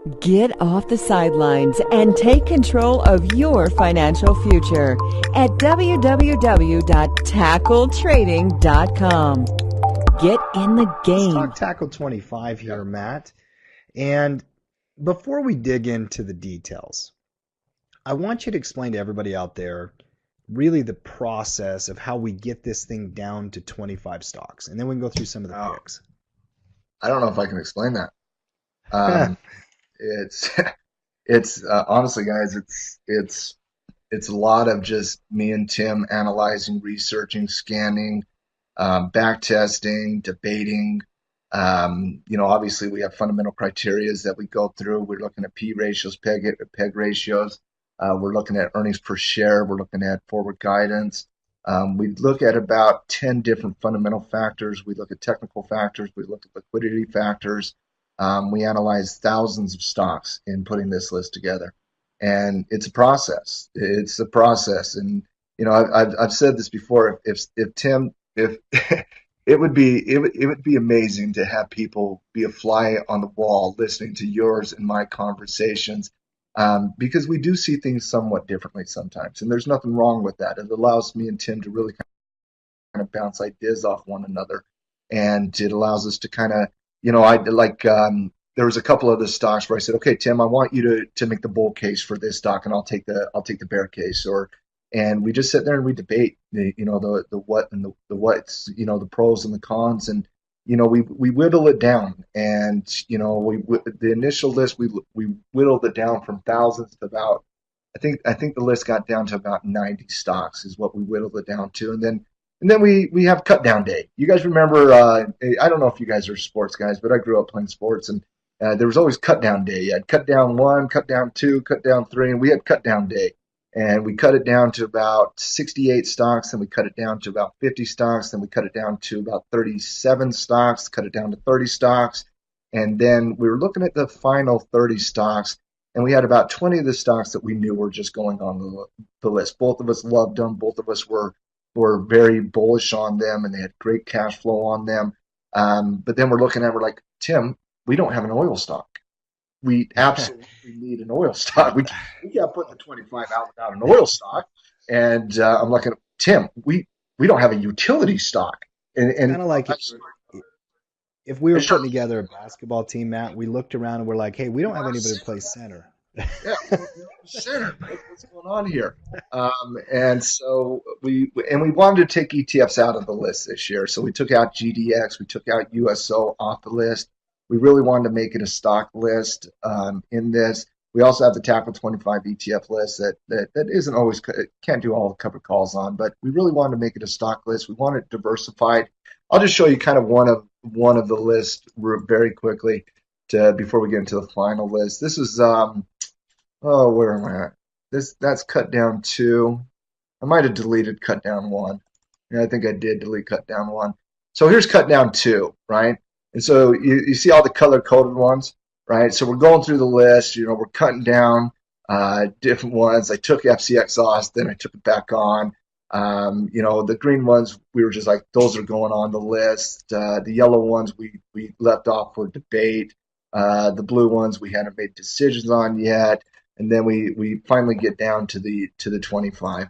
Get off the sidelines and take control of your financial future at www.tackletrading.com. Get in the game. Let's talk Tackle 25 here, Matt. And before we dig into the details, I want you to explain to everybody out there really the process of how we get this thing down to 25 stocks. And then we can go through some of the picks. I don't know if I can explain that. It's honestly, guys, it's a lot of just me and Tim analyzing, researching, scanning, back testing, debating. Obviously we have fundamental criteria that we go through. We're looking at P ratios, PEG ratios. We're looking at earnings per share. We're looking at forward guidance. We look at about 10 different fundamental factors. We look at technical factors. We look at liquidity factors. We analyze thousands of stocks in putting this list together, and it's a process. It's a process, and I've said this before. If Tim, if it would be amazing to have people be a fly on the wall listening to yours and my conversations, because we do see things somewhat differently sometimes, and there's nothing wrong with that. It allows me and Tim to really kind of bounce ideas off one another, and it allows us to kind of. There was a couple of the stocks where I said, okay, Tim, I want you to make the bull case for this stock, and I'll take the bear case, and we just sit there and we debate the what and the what's, the pros and the cons, and we whittle it down, and the initial list we whittled it down from thousands to about I think the list got down to about 90 stocks is what we whittled it down to, and then we have Cutdown Day. You guys remember? I don't know if you guys are sports guys, but I grew up playing sports, and there was always Cutdown Day. You had Cutdown 1, Cutdown 2, Cutdown 3, and we had Cutdown Day. And we cut it down to about 68 stocks, and we cut it down to about 50 stocks, then we cut it down to about 37 stocks, cut it down to 30 stocks, and then we were looking at the final 30 stocks, and we had about 20 of the stocks that we knew were just going on the list. Both of us loved them. Both of us were very bullish on them, and they had great cash flow on them. But then we're like, Tim, we don't have an oil stock. We absolutely need an oil stock. We can't put the 25 out without an oil stock. And I'm looking at Tim, we don't have a utility stock. And kind of like if we were putting together a basketball team, Matt, we looked around and we're like, hey, we don't have anybody to play center. Yeah, center. What's going on here? And so we wanted to take ETFs out of the list this year. So we took out GDX, we took out USO off the list. We really wanted to make it a stock list in this. We also have the Tackle 25 ETF list that isn't always, can't do all the covered calls on, but we really wanted to make it a stock list. We want it diversified. I'll just show you kind of one of the list very quickly before we get into the final list. This is where am I at? That's Cutdown 2. I might have deleted Cutdown 1. Yeah, I think I did delete Cutdown 1. So here's Cutdown 2, right? And so you see all the color-coded ones, right? So we're going through the list. We're cutting down different ones. I took FCX off, then I took it back on. The green ones, we were just like, those are going on the list. The yellow ones we left off for debate. The blue ones we hadn't made decisions on yet. And then we finally get down to the 25.